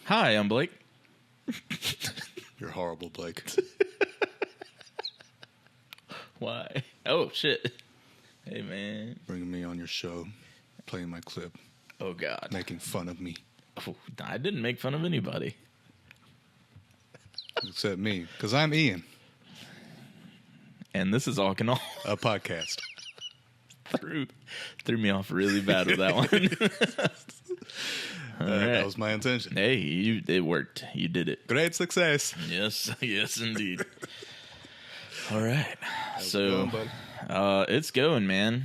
Hi, I'm Blake. You're horrible, Blake. Why? Oh, shit. Hey, man. Bringing me on your show, playing my clip, Oh, God. making fun of me. Oh, I didn't make fun of anybody. Except me, because I'm Ian, And this is all canal. a podcast. Threw me off really bad with that one. All right. That was my intention. Hey, it worked. You did it. Great success. Yes, yes, indeed. All right. How's So, it going, bud? it's going, man.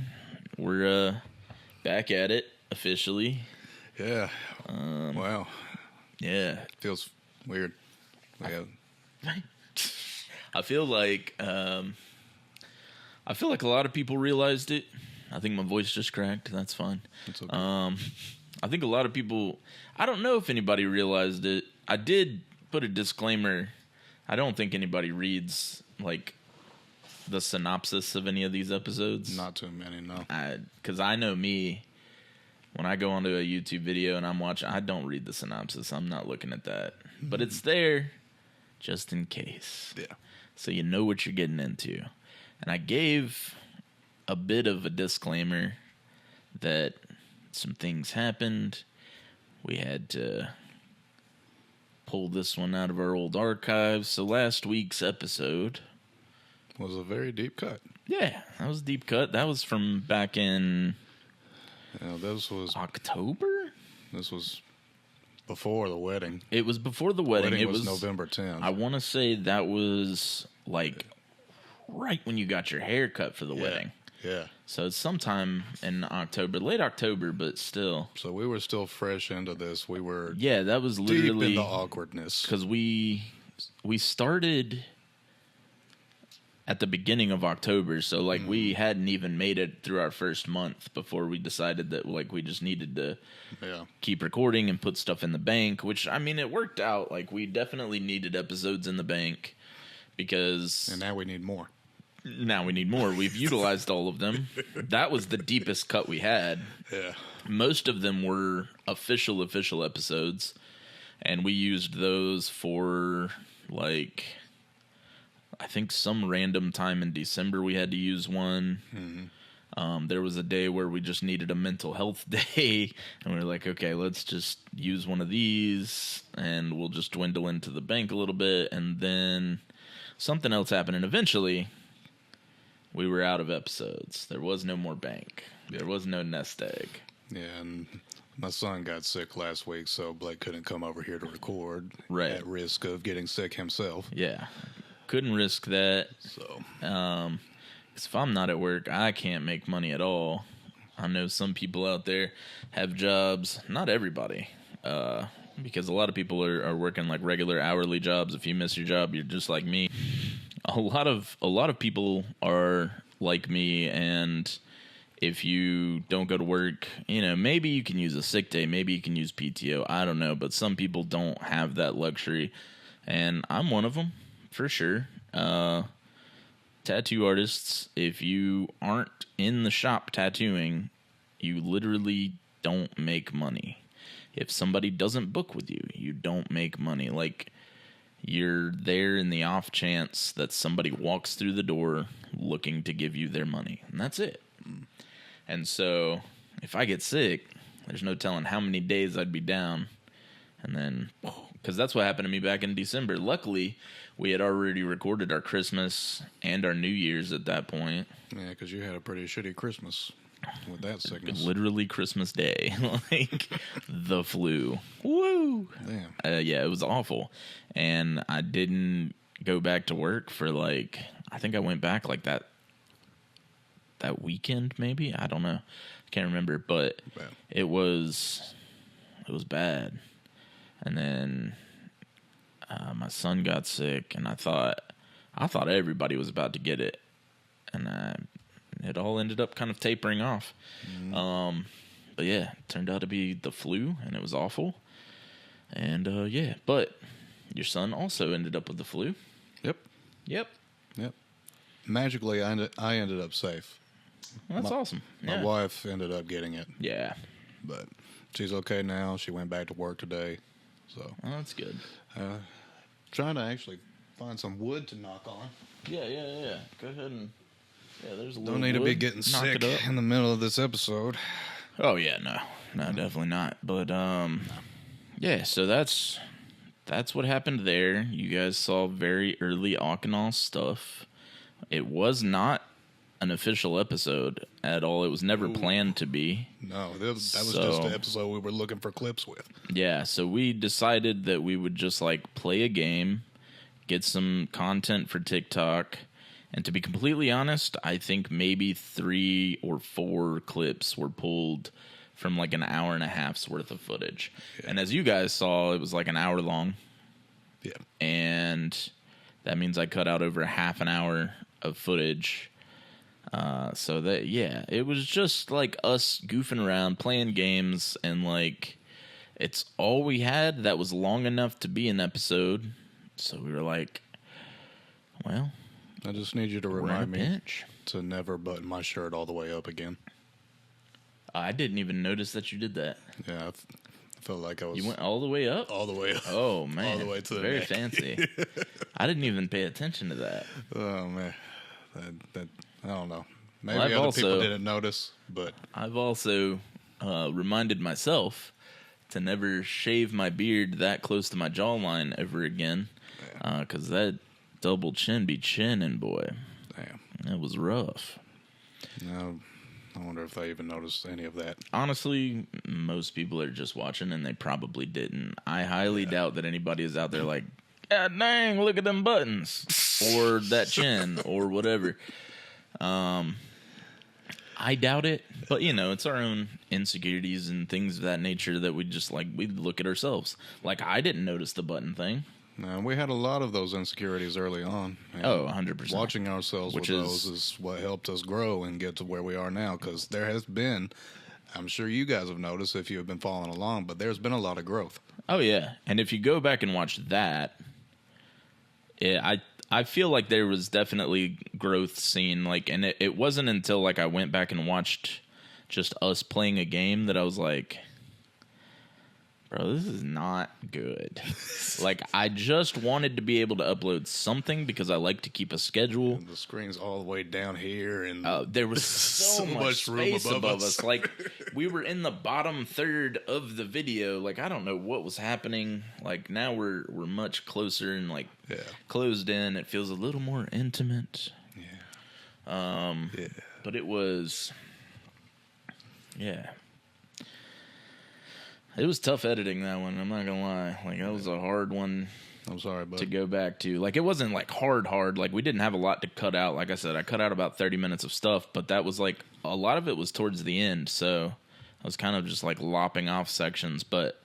We're back at it officially. Yeah. Wow. Yeah. Feels weird. Yeah. I feel like a lot of people realized it. I think my voice just cracked. That's fine. It's okay. I think a lot of people, I don't know if anybody realized it. I did put a disclaimer. I don't think anybody reads like the synopsis of any of these episodes. Not too many, no. Because I know me, when I go onto a YouTube video and I'm watching, I don't read the synopsis. I'm not looking at that. But it's there just in case. Yeah. So you know what you're getting into. And I gave a bit of a disclaimer that some things happened. We had to pull this one out of our old archives. So last week's episode Was a very deep cut. yeah, that was a deep cut. That was from back in This October? was before the wedding. It was before the wedding. Wedding It was November 10th. I want to say that was like right when you got your hair cut for the wedding. Yeah. So it's sometime in October, late October, but still. So we were still fresh into this. We were Yeah, that was deep literally in the awkwardness. because we started at the beginning of October, so like we hadn't even made it through our first month before we decided that like we just needed to Yeah. keep recording and put stuff in the bank, which I mean it worked out. Like we definitely needed episodes in the bank because And now we need more. now we need more. We've utilized all of them. That was the deepest cut we had. Yeah. Most of them were official episodes, and we used those for like I think some random time in December we had to use one. There was a day where we just needed a mental health day, and we were like, okay, let's just use one of these, and we'll just dwindle into the bank a little bit, and then something else happened, and eventually we were out of episodes. There was no more bank. There was no nest egg. Yeah, and my son got sick last week, so Blake couldn't come over here to record. Right. At risk of getting sick himself. Yeah. Couldn't risk that. So 'Cause if I'm not at work, I can't make money at all. I know some people out there have jobs. Not everybody. Because a lot of people are working like regular hourly jobs. If you miss your job, you're just like me. A lot of people are like me, and if you don't go to work, you know, maybe you can use a sick day, maybe you can use PTO, I don't know, but some people don't have that luxury, and I'm one of them, for sure. Tattoo artists, if you aren't in the shop tattooing, you literally don't make money. If somebody doesn't book with you, you don't make money. Like, you're there in the off chance that somebody walks through the door looking to give you their money. And that's it. And so if I get sick, there's no telling how many days I'd be down. And then, because that's what happened to me back in December. Luckily, we had already recorded our Christmas and our New Year's at that point. yeah, because you had a pretty shitty Christmas with that sickness. Literally Christmas Day. Like, the flu. Woo! Damn. Yeah, it was awful. And I didn't go back to work for like, I think I went back like that weekend maybe. I don't know. I can't remember, but Bad. it was bad. And then my son got sick, and I thought everybody was about to get it, and it all ended up kind of tapering off. But yeah, it turned out to be the flu, and it was awful. And yeah, but your son also ended up with the flu. Yep. Yep. Magically, I ended up safe. That's awesome. My Yeah. wife ended up getting it, Yeah. but she's okay now. She went back to work today. So Oh, that's good. trying to actually find some wood to knock on. Yeah. Go ahead and there's a little. Don't need to be wood. getting Knock sick it up. in the middle of this episode. Oh yeah, no, definitely not. But yeah. So that's what happened there. You guys saw very early Akhenaten stuff. It was not an official episode at all. It was never planned to be. No, that was just the episode we were looking for clips with. Yeah, so we decided that we would just like play a game, get some content for TikTok, and to be completely honest, I think maybe 3 or 4 clips were pulled from like an hour and a half's worth of footage. Yeah. And as you guys saw, it was like an hour long. Yeah. And that means I cut out over half an hour of footage. So that, yeah, it was just like us goofing around, playing games, and like it's all we had that was long enough to be an episode. So we were like, well, I just need you to remind me to never button my shirt all the way up again. I didn't even notice that you did that. Yeah, I felt like I was. You went all the way up? All the way up. Oh, man. All the way to the very neck. fancy. I didn't even pay attention to that. Oh, man. That I don't know. Maybe Well, other people didn't notice, but I've also reminded myself to never shave my beard that close to my jawline ever again, because that double chin be chinning, boy. Damn. It was rough. No, I wonder if they even noticed any of that. Honestly, most people are just watching, and they probably didn't. I highly doubt that anybody is out there like, God dang, look at them buttons, or that chin, or whatever. I doubt it, but you know, it's our own insecurities and things of that nature that we just like, we look at ourselves. Like, I didn't notice the button thing. No, we had a lot of those insecurities early on. Oh, 100%. Watching ourselves with those is what helped us grow and get to where we are now, because there has been, I'm sure you guys have noticed if you have been following along, but there's been a lot of growth. Oh, yeah. And if you go back and watch that, I feel like there was definitely growth seen, like, and it wasn't until like I went back and watched just us playing a game that I was like, bro, this is not good. Like, I just wanted to be able to upload something because I like to keep a schedule. And the screen's all the way down here, and there was so much room space above us. Like, we were in the bottom third of the video. Like, I don't know what was happening. Like, now we're much closer and like closed in. It feels a little more intimate. Yeah. But it was, it was tough editing, that one. I'm not gonna lie. Like, that was a hard one. I'm sorry, bud. To go back to. Like, it wasn't like hard. Like, we didn't have a lot to cut out. Like I said, I cut out about 30 minutes of stuff, but that was like, a lot of it was towards the end. So I was kind of just like lopping off sections. But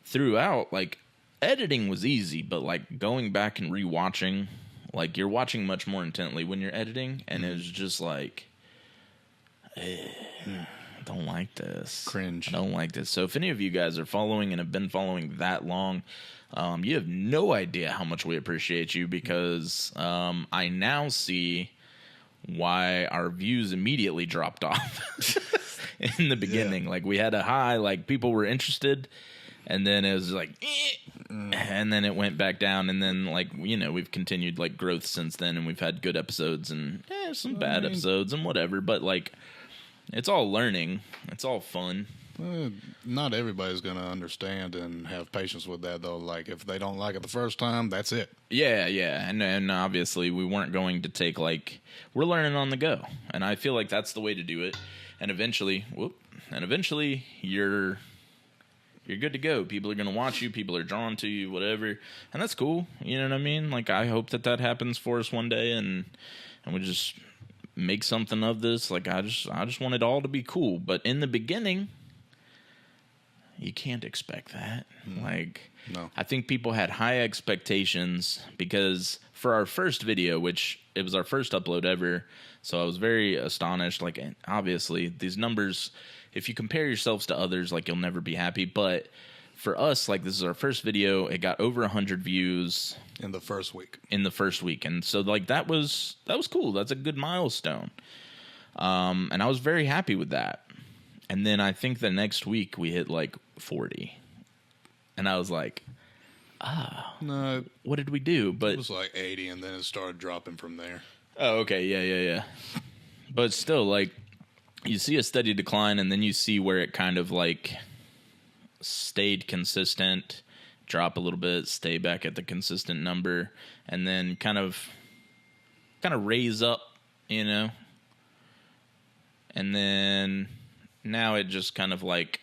throughout, like, editing was easy, but like going back and rewatching, like, you're watching much more intently when you're editing, and it was just like, I don't like this. Cringe. I don't like this. So if any of you guys are following and have been following that long, you have no idea how much we appreciate you, because I now see why our views immediately dropped off in the beginning. Like, we had a high, like, people were interested, and then it was like, and then it went back down, and then, like, you know, we've continued like growth since then, and we've had good episodes and some bad episodes and whatever, but like, it's all learning. It's all fun. Not everybody's going to understand and have patience with that, though. Like, if they don't like it the first time, that's it. Yeah. And obviously, we weren't going to take, like, we're learning on the go. And I feel like that's the way to do it. And eventually, you're good to go. People are going to watch you. People are drawn to you, whatever. And that's cool. You know what I mean? Like, I hope that happens for us one day, and we just make something of this. Like, I just want it all to be cool. But in the beginning, you can't expect that. Like, no. I think people had high expectations, because for our first video, which it was our first upload ever, so I was very astonished. Like, obviously, these numbers, if you compare yourselves to others, like, you'll never be happy. But for us, like, this is our first video. It got over 100 views in the first week. And so, like, that was cool. That's a good milestone. And I was very happy with that. And then I think the next week we hit like 40. And I was like, No, what did we do? But it was like 80, and then it started dropping from there. Oh, okay. Yeah. But still, like, you see a steady decline, and then you see where it kind of, like, stayed consistent, drop a little bit, stay back at the consistent number, and then kind of raise up, you know? And then now it just kind of, like,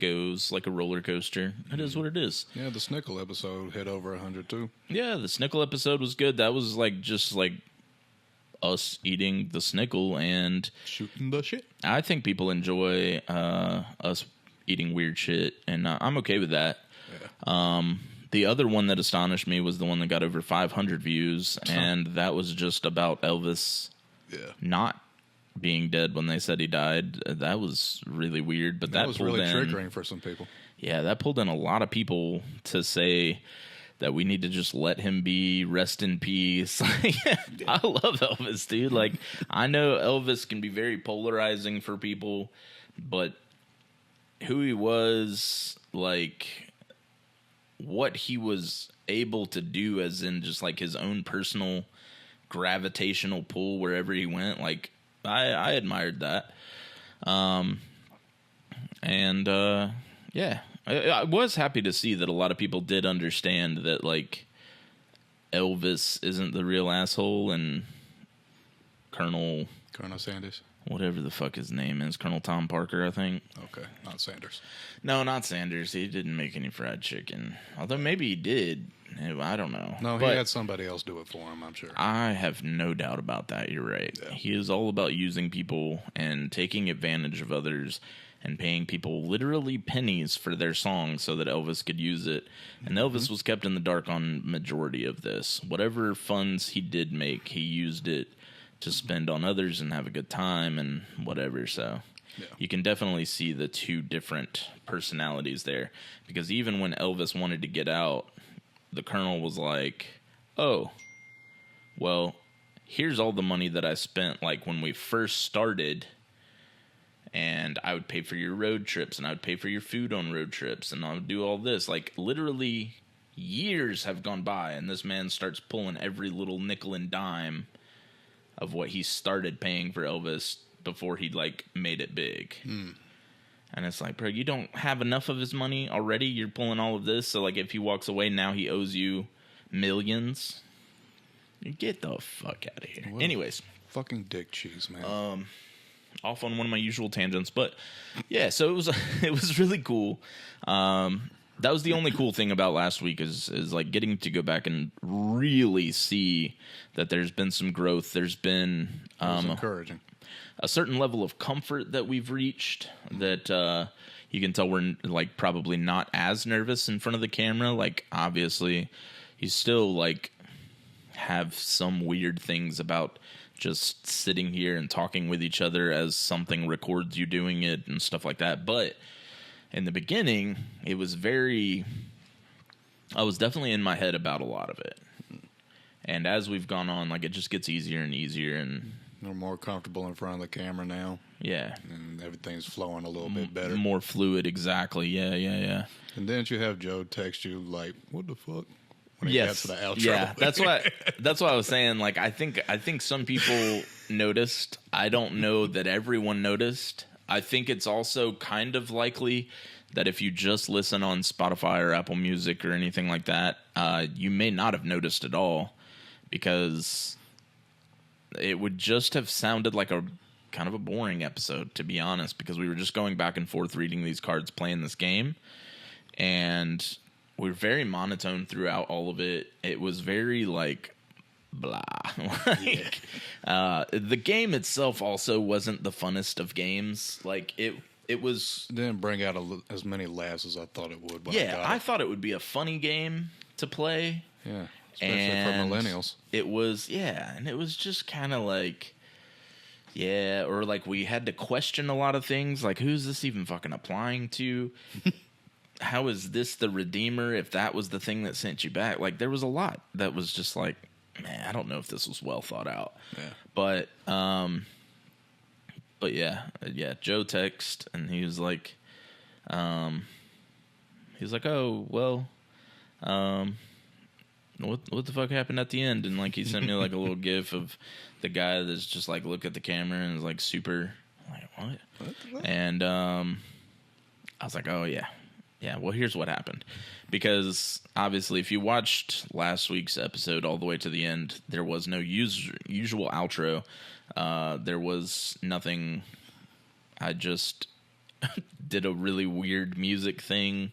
goes like a roller coaster. It is what it is. Yeah, the Snickle episode hit over 100, too. Yeah, the Snickle episode was good. That was, like, just, like, us eating the Snickle, and shooting the shit. I think people enjoy us eating weird shit, and I'm okay with that. Yeah. The other one that astonished me was the one that got over 500 views, and that was just about Elvis not being dead when they said he died. That was really weird, but that was really triggering for some people. Yeah, that pulled in a lot of people to say that we need to just let him be, rest in peace. I love Elvis, dude. Like, I know Elvis can be very polarizing for people, but who he was, like, what he was able to do as in just, like, his own personal gravitational pull wherever he went, like, I admired that. Yeah. I was happy to see that a lot of people did understand that, like, Elvis isn't the real asshole, and Colonel Sanders, whatever the fuck his name is, Colonel Tom Parker, I think. Okay, not Sanders. No, not Sanders. He didn't make any fried chicken. Although maybe he did. I don't know. No, he had somebody else do it for him, I'm sure. I have no doubt about that. You're right. Yeah. He is all about using people and taking advantage of others and paying people literally pennies for their song so that Elvis could use it. And Elvis was kept in the dark on majority of this. Whatever funds he did make, he used it to spend on others and have a good time and whatever. So you can definitely see the two different personalities there. Because even when Elvis wanted to get out, the Colonel was like, oh, well, here's all the money that I spent, like, when we first started, and I would pay for your road trips, and I would pay for your food on road trips, and I would do all this. Like, literally years have gone by, and this man starts pulling every little nickel and dime of what he started paying for Elvis before he, like, made it big. And it's like, bro, you don't have enough of his money already? You're pulling all of this? So, like, if he walks away, now he owes you millions? Get the fuck out of here. Well, anyways. Fucking dick cheese, man. Off on one of my usual tangents. But, yeah, so it was really cool. That was the only cool thing about last week is like getting to go back and really see that there's been some growth. There's been encouraging. A certain level of comfort that we've reached that you can tell we're, like, probably not as nervous in front of the camera. Like, obviously, you still, like, have some weird things about just sitting here and talking with each other as something records you doing it and stuff like that. But in the beginning, it was I was definitely in my head about a lot of it. And as we've gone on, like, it just gets easier and easier, and we're more comfortable in front of the camera now. Yeah. And everything's flowing a little bit better. More fluid, exactly. Yeah. And didn't you have Joe text you, like, what the fuck? When he got to the outro. Yeah, that's what I was saying. Like, I think some people noticed. I don't know that everyone noticed. I think it's also kind of likely that if you just listen on Spotify or Apple Music or anything like that, you may not have noticed at all, because it would just have sounded like a kind of a boring episode, to be honest, because we were just going back and forth reading these cards, playing this game, and we were very monotone throughout all of it. It was very, like, blah. Like, the game itself also wasn't the funnest of games. Like, it was... It didn't bring out as many laughs as I thought it would. I thought it would be a funny game to play. Yeah. Especially for millennials. It was, and it was just kind of like, or like we had to question a lot of things, like, who's this even fucking applying to? How is this the Redeemer if that was the thing that sent you back? Like, there was a lot that was just like, man, I don't know if this was well thought out. Yeah. But yeah, Joe texted, and he was like, oh, well, What the fuck happened at the end? And like he sent me like a little gif of the guy that's just like look at the camera and is like super like what? And I was like, oh yeah. Well, here's what happened, because obviously if you watched last week's episode all the way to the end, there was no usual outro. There was nothing. I just did a really weird music thing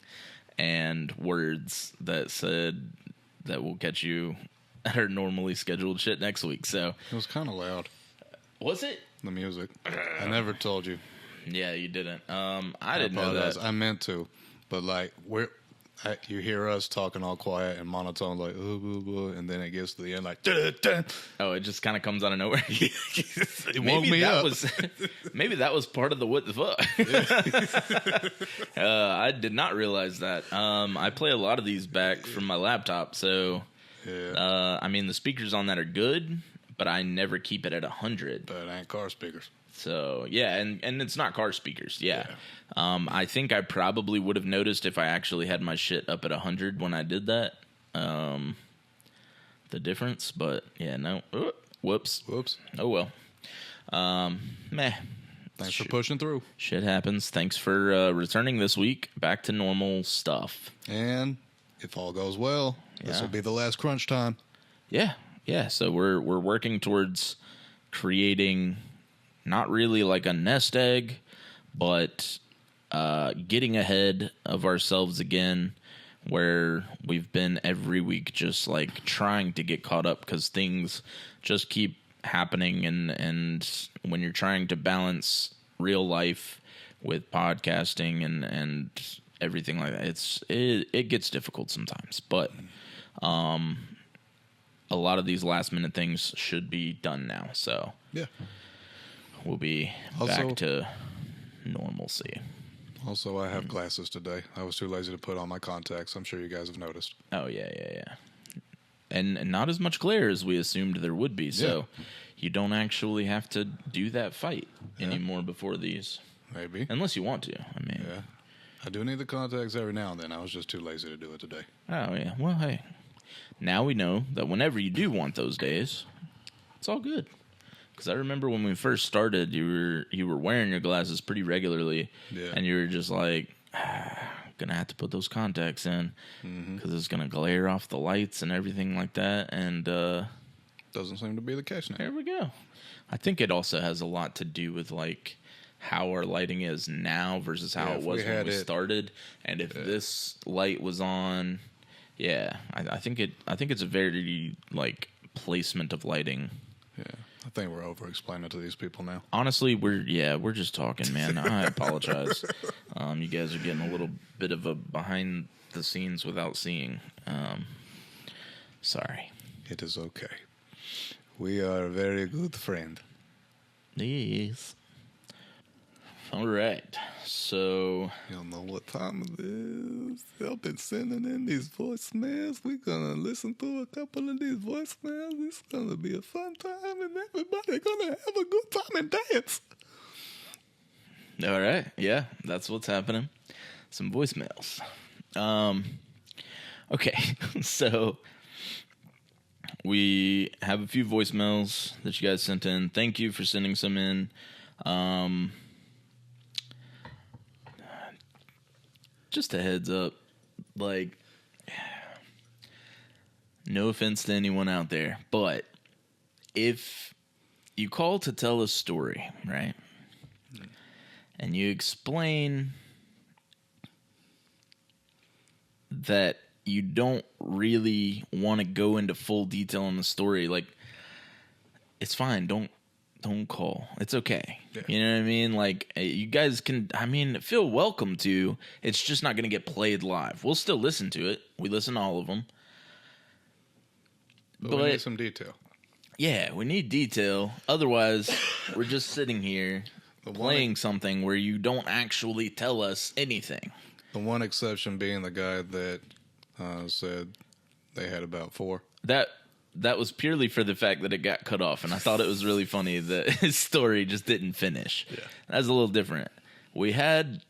and words that said that will catch you at our normally scheduled shit next week. So it was kind of loud. Was it? The music. I never told you. Yeah, you didn't. I didn't know that. I meant to, but like you hear us talking all quiet and monotone, like and then it gets to the end like. Dun. Oh, it just kind of comes out of nowhere. It woke me up. Maybe that was part of the what the fuck. I did not realize that. I play a lot of these back from my laptop, so I mean the speakers on that are good, but I never keep it at 100. But it ain't car speakers. So yeah, and it's not car speakers. Yeah. I think I probably would have noticed if I actually had my shit up at 100 when I did that. The difference, but yeah, no. Whoops. Oh well. Meh. Thanks for pushing through. Shit happens. Thanks for returning this week. Back to normal stuff. And if all goes well, this will be the last crunch time. Yeah. So we're working towards creating not really like a nest egg, but getting ahead of ourselves again, where we've been every week just like trying to get caught up because things just keep happening, and when you're trying to balance real life with podcasting and everything like that, it gets difficult sometimes. But a lot of these last minute things should be done now, so yeah, we'll be back to normalcy. Also, I have glasses today. I was too lazy to put on my contacts. I'm sure you guys have noticed. Oh, yeah. And not as much glare as we assumed there would be, so you don't actually have to do that fight anymore before these. Maybe. Unless you want to. I mean. Yeah. I do need the contacts every now and then. I was just too lazy to do it today. Oh, yeah. Well, hey. Now we know that whenever you do want those days, it's all good. Because I remember when we first started, you were wearing your glasses pretty regularly, and you were just like, gonna have to put those contacts in because it's gonna glare off the lights and everything like that. And doesn't seem to be the case now. There we go. I think it also has a lot to do with like how our lighting is now versus how it was when we started. And if this light was on, I think it's a very like placement of lighting. Yeah. I think we're over-explaining it to these people now. Honestly, we're just talking, man. I apologize. You guys are getting a little bit of a behind the scenes without seeing. Sorry. It is okay. We are a very good friend. Yes. All right. So you don't know what time it is. I've been sending in these voicemails. We're gonna listen to a couple of these voicemails. It's gonna be a fun time, and everybody's gonna have a good time and dance. All right. Yeah, that's what's happening. Some voicemails. Okay. So we have a few voicemails that you guys sent in. Thank you for sending some in. Just a heads up, like, no offense to anyone out there, but if you call to tell a story, right, and you explain that you don't really want to go into full detail on the story, like, it's fine, don't call. It's okay. Yeah. You know what I mean? Like, you guys can, feel welcome to. It's just not going to get played live. We'll still listen to it. We listen to all of them. But we need some detail. Yeah, we need detail. Otherwise, we're just sitting here playing something where you don't actually tell us anything. The one exception being the guy that said they had about 4. That was purely for the fact that it got cut off, and I thought it was really funny that his story just didn't finish. Yeah. That's a little different. We had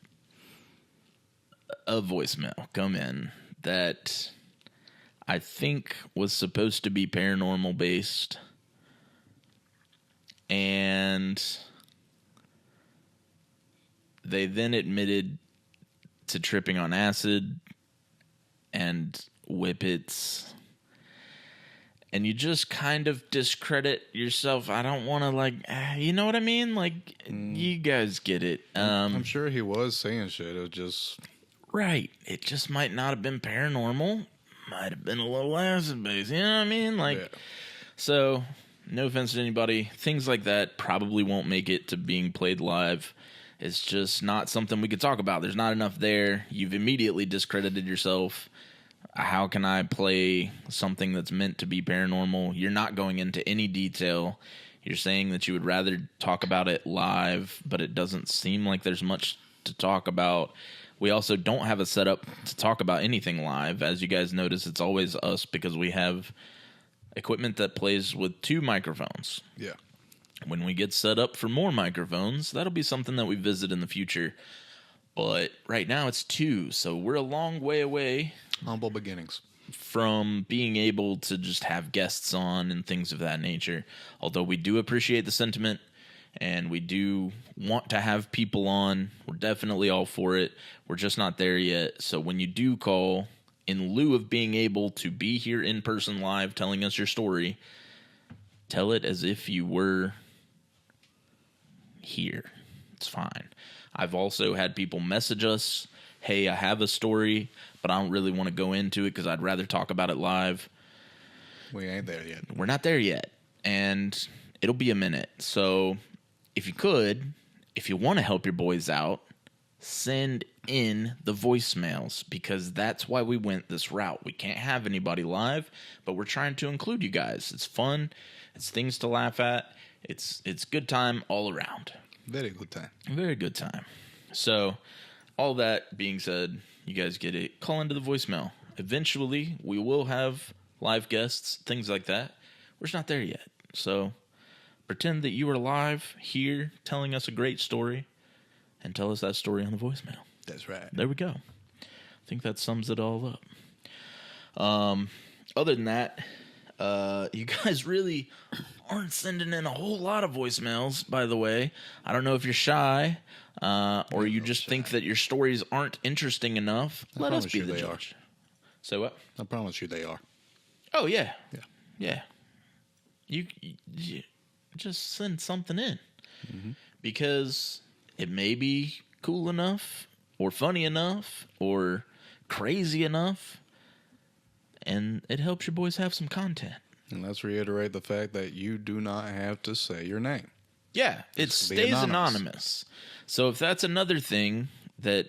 a voicemail come in that I think was supposed to be paranormal based. And they then admitted to tripping on acid and whippets. And you just kind of discredit yourself. I don't want to, you know what I mean? Like, you guys get it. I'm sure he was saying shit. It was just... Right. It just might not have been paranormal. Might have been a little acid based. You know what I mean? Like, Yeah. So, no offense to anybody. Things like that probably won't make it to being played live. It's just not something we could talk about. There's not enough there. You've immediately discredited yourself. How can I play something that's meant to be paranormal? You're not going into any detail. You're saying that you would rather talk about it live, but it doesn't seem like there's much to talk about. We also don't have a setup to talk about anything live. As you guys notice, it's always us because we have equipment that plays with 2 microphones. Yeah. When we get set up for more microphones, that'll be something that we visit in the future. But right now it's 2, so we're a long way away. Humble beginnings. From being able to just have guests on and things of that nature. Although we do appreciate the sentiment and we do want to have people on. We're definitely all for it. We're just not there yet. So when you do call, in lieu of being able to be here in person live telling us your story, tell it as if you were here. It's fine. I've also had people message us, hey, I have a story, but I don't really want to go into it because I'd rather talk about it live. We ain't there yet. We're not there yet, and it'll be a minute. So if you want to help your boys out, send in the voicemails because that's why we went this route. We can't have anybody live, but we're trying to include you guys. It's fun. It's things to laugh at. It's good time all around. Very good time. Very good time. So all that being said, you guys get it. Call into the voicemail. Eventually, we will have live guests, things like that. We're just not there yet. So pretend that you are live here telling us a great story and tell us that story on the voicemail. That's right. There we go. I think that sums it all up. Other than that, you guys really aren't sending in a whole lot of voicemails, by the way. I don't know if you're shy or you just think that your stories aren't interesting enough. Let us be the judge. Say what? I promise you they are. Oh, yeah. Yeah. Yeah. You just send something in because it may be cool enough or funny enough or crazy enough, and it helps your boys have some content. And let's reiterate the fact that you do not have to say your name. Yeah, it stays anonymous. So if that's another thing that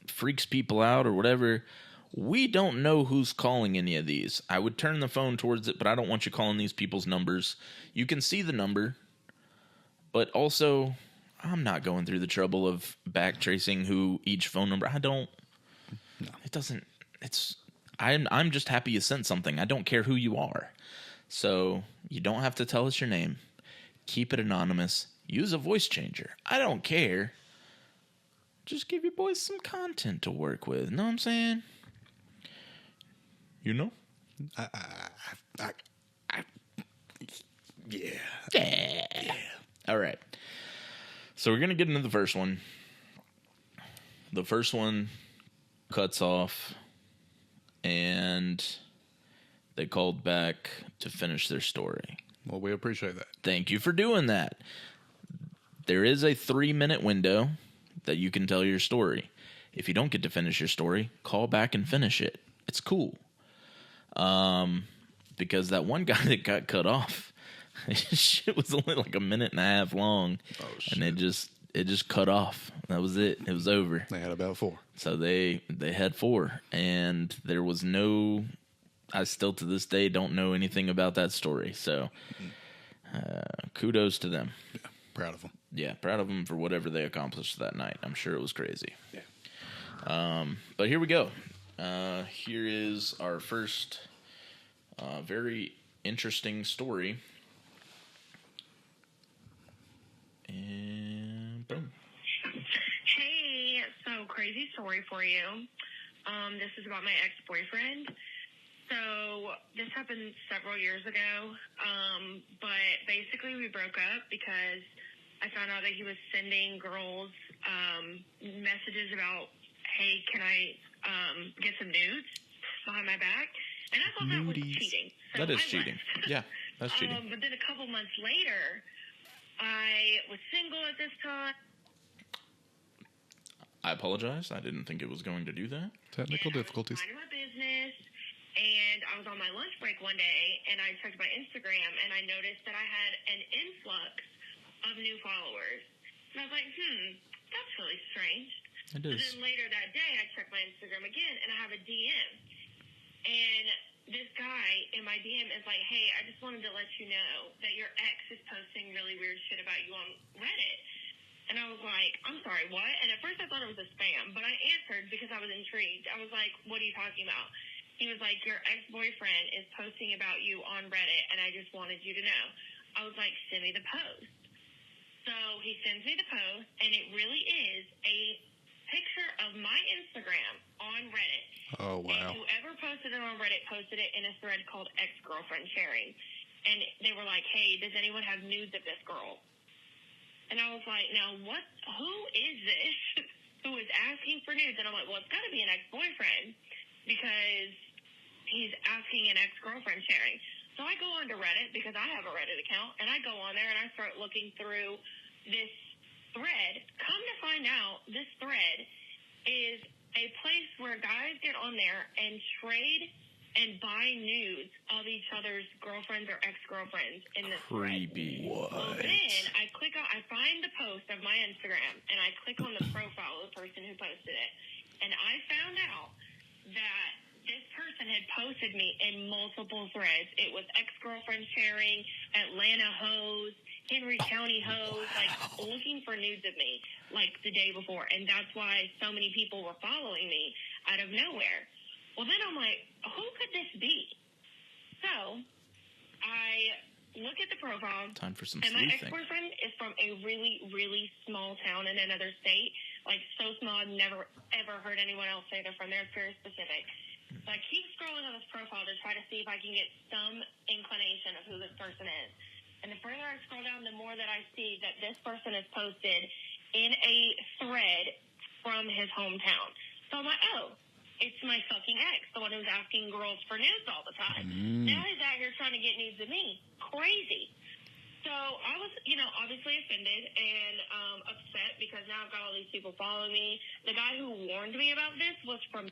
freaks people out or whatever, we don't know who's calling any of these. I would turn the phone towards it, but I don't want you calling these people's numbers. You can see the number, but also I'm not going through the trouble of back tracing who each phone number. I don't. No. It doesn't. It's. I'm just happy you sent something. I don't care who you are. So you don't have to tell us your name. Keep it anonymous. Use a voice changer. I don't care. Just give your boys some content to work with. Know what I'm saying? You know? Yeah. All right. So we're going to get into the first one. The first one cuts off, and they called back to finish their story. Well, we appreciate that. Thank you for doing that. There is a 3-minute window that you can tell your story. If you don't get to finish your story, call back and finish it. It's cool. Because that one guy that got cut off, shit was only like 1.5 minutes long. Oh, shit. And it just cut off. That was it. It was over. They had about 4. So they had 4, and there was no. I still to this day don't know anything about that story. So kudos to them. Yeah, proud of them. Yeah, proud of them for whatever they accomplished that night. I'm sure it was crazy. Yeah. But here we go. Here is our first very interesting story. And boom. Hey, so crazy story for you. This is about my ex-boyfriend. So this happened several years ago, but basically we broke up because I found out that he was sending girls messages about, hey, can I get some nudes behind my back? And I thought that was cheating. So that is I cheating. left. Yeah, that's cheating. But then a couple months later, I was single at this time. I apologize. I didn't think it was going to do that. Technical difficulties. I was minding my business, and I was on my lunch break one day, and I checked my Instagram, and I noticed that I had an influx of new followers. And I was like, that's really strange. It So is. then later that day, I checked my Instagram again, and I have a DM. And this guy in my DM is like, hey, I just wanted to let you know that your ex is posting really weird shit about you on Reddit. And I was like, I'm sorry, what? And at first I thought it was a spam, but I answered because I was intrigued. I was like, what are you talking about? He was like, your ex-boyfriend is posting about you on Reddit, and I just wanted you to know. I was like, send me the post. So he sends me the post, and it really is a picture of my Instagram on Reddit. Oh, wow. And whoever posted it on Reddit posted it in a thread called ex-girlfriend sharing. And they were like, hey, does anyone have nudes of this girl? And I was like, now what, who is this who is asking for nudes? And I'm like, well, it's got to be an ex-boyfriend because he's asking an ex-girlfriend sharing. So I go onto Reddit because I have a Reddit account, and I go on there and I start looking through this thread. Come to find out, this thread is a place where guys get on there and trade and buy nudes of each other's girlfriends or ex-girlfriends in this Creepy. What? Well, then I click on, I find the post of my Instagram, and I click on the profile of the person who posted it, and I found out that this person had posted me in multiple threads. It was ex-girlfriend sharing, Atlanta hoes, Henry County hoes, like looking for nudes of me, like the day before, and that's why so many people were following me out of nowhere. Well, then I'm like, who could this be? So I look at the profile, Time for some and my sleuthing. ex-boyfriend is from a really, really small town in another state. Like, so small, I've never, ever heard anyone else say they're from there. It's very specific. So I keep scrolling on this profile to try to see if I can get some inclination of who this person is. And the further I scroll down, the more that I see that this person is posted in a thread from his hometown. So I'm like, oh, it's my fucking ex, the one who's asking girls for nudes all the time. Now he's out here trying to get nudes of me. Crazy. So I was, obviously offended and upset because now I've got all these people following me. The guy who warned me about this was from...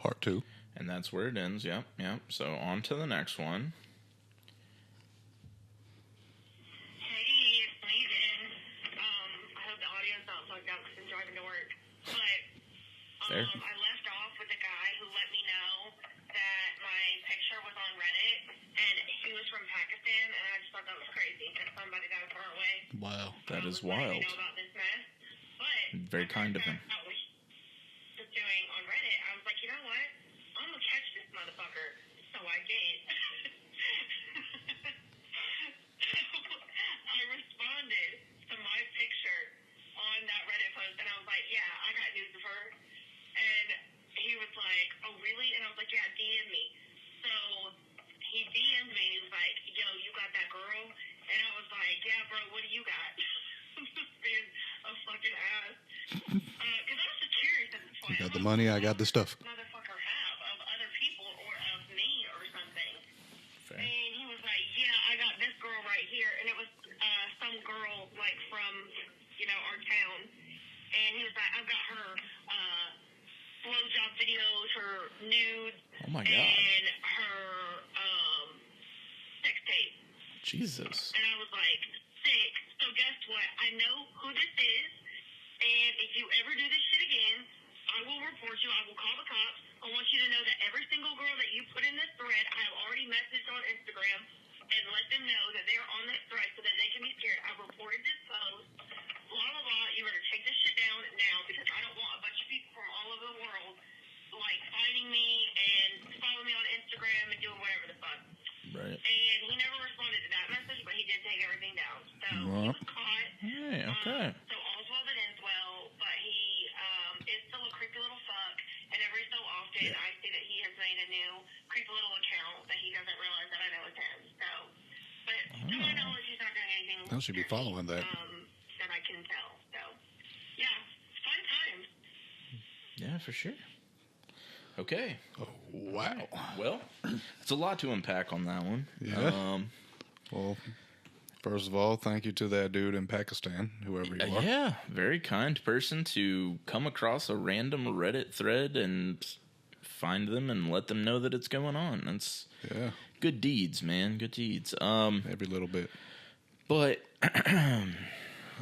Part 2. And that's where it ends. Yep. So on to the next one. Hey, it's Megan. I hope the audio's not plugged out because I'm driving to work. But Fair. I left off with a guy who let me know that my picture was on Reddit, and he was from Pakistan, and I just thought that was crazy that somebody that far away Wow. That is was letting wild. me know about this mess. But Very kind of him. I was just doing on Reddit. I was like, you know what? I'm gonna catch this motherfucker. So I did. I responded to my picture on that Reddit post, and I was like, yeah, I got news of her. And he was like, oh, really? And I was like, yeah, DM me. So he DM'd me, and he was like, yo, you got that girl? And I was like, yeah, bro, what do you got? Just being a fucking ass. Because I was just curious at this point. You got the money, I got the stuff. Motherfucker have of other people or of me or something. Fair. And he was like, yeah, I got this girl right here. And it was some girl, like, from, our town. And he was like, I've got her blowjob videos, her nudes, Oh my God. and her sex tape. Jesus. And I was like, sick. So guess what? I know who this is. And if you ever do this shit again, I will report you. I will call the cops. I want you to know that every single girl that you put in this thread, I have already messaged on Instagram and let them know that they're on this thread so that they can be scared. I've reported this post. Blah, blah, blah. You better take this shit down now because I don't want a bunch of people from all over the world, like, finding me and following me on Instagram and doing whatever the fuck. Right. And he never responded to that message, but he did take everything down. So he was caught. Hey, okay. So all's well that ends well, but he is still a creepy little fuck. And every so often, I see that he has made To my knowledge, he's not doing anything. I should be following that. That I can tell. So, yeah, fun times. Yeah, for sure. Okay. Oh, wow. Well, it's a lot to unpack on that one. Yeah. Well, first of all, thank you to that dude in Pakistan, whoever you are. Yeah, very kind person to come across a random Reddit thread and find them and let them know that it's going on. That's good deeds, man. Good deeds. Every little bit. But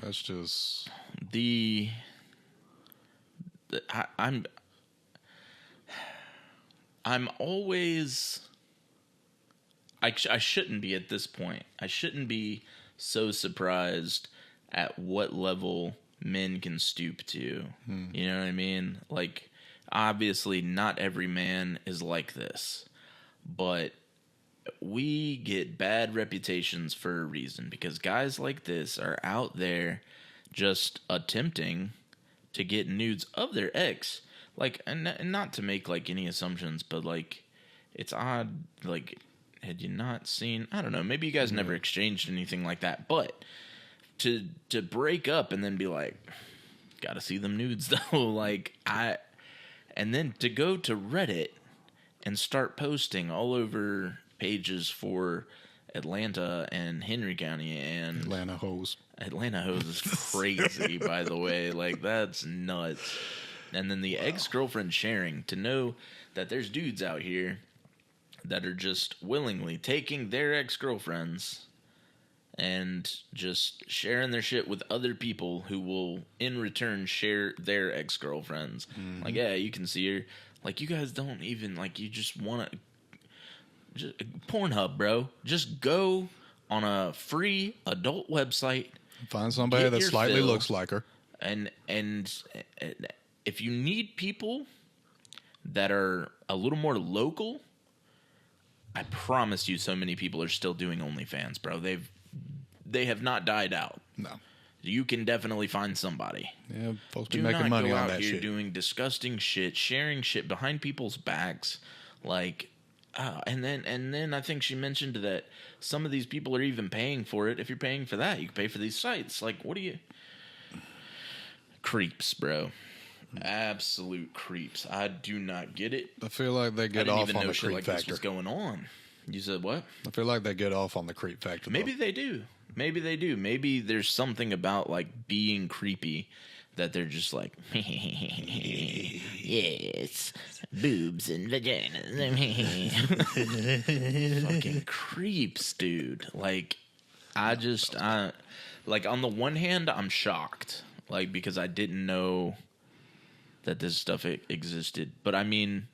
That's just I'm always I shouldn't be at this point. I shouldn't be so surprised at what level men can stoop to. You know what I mean? Like, obviously not every man is like this, but we get bad reputations for a reason, because guys like this are out there just attempting to get nudes of their ex. Like, and not to make like any assumptions, but like, it's odd. Like, had you not seen, I don't know, maybe you guys never exchanged anything like that, but to break up and then be like, gotta see them nudes though. Like, and then to go to Reddit and start posting all over pages for Atlanta and Henry County and Atlanta hoes. Atlanta hoes is crazy, by the way. Like, that's nuts. And then the ex-girlfriend sharing, to know that there's dudes out here that are just willingly taking their ex-girlfriends and just sharing their shit with other people who will in return share their ex-girlfriends. Like, yeah, you can see her. Like, you guys don't even, like, you just want to Pornhub, bro. Just go on a free adult website. Find somebody Get that your slightly fill. looks like her. And if you need people that are a little more local, I promise you, so many people are still doing OnlyFans, bro. They have not died out. No. You can definitely find somebody. Yeah, folks be Do making not money go on out that here shit. doing disgusting shit, sharing shit behind people's backs, like. And then I think she mentioned that some of these people are even paying for it. If you're paying for that, you can pay for these sites. Like, what do you? Creeps, bro. Absolute creeps. I do not get it. I feel like they I get didn't off even on know the shit creep like this factor. was going on. You said what? I feel like they get off on the creep factor. Maybe they do. Maybe they do. Maybe there's something about like being creepy that they're just like, yes, boobs and vaginas. Fucking creeps, dude. Like, like, on the one hand, I'm shocked, like, because I didn't know that this stuff existed. But I mean,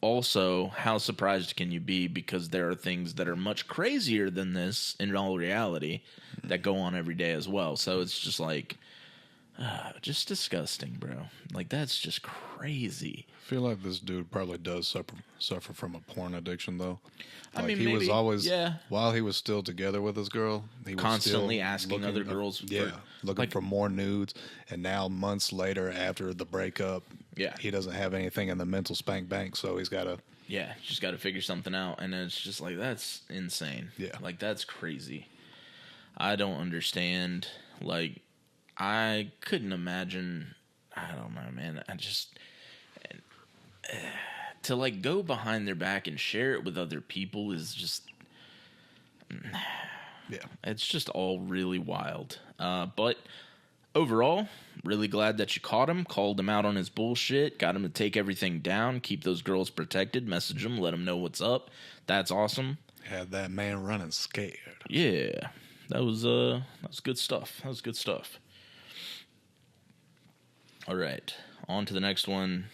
also, how surprised can you be? Because there are things that are much crazier than this in all reality that go on every day as well. So it's just like, just disgusting, bro. Like, that's just crazy. I feel like this dude probably does suffer from a porn addiction, though. Like, I mean, he was maybe, always, yeah. while he was still together with his girl, he was Constantly still asking looking other girls for- looking like- for more nudes. And now, months later, after the breakup, Yeah. he doesn't have anything in the mental spank bank, so he's got to. Yeah, just got to figure something out. And it's just like, that's insane. Yeah. Like, that's crazy. I don't understand. Like, I couldn't imagine. I don't know, man. To, like, go behind their back and share it with other people is just. Yeah. It's just all really wild. But overall, really glad that you caught him, called him out on his bullshit, got him to take everything down, keep those girls protected, message them, let them know what's up. That's awesome. Had that man running scared. Yeah, that was good stuff. That was good stuff. All right, on to the next one.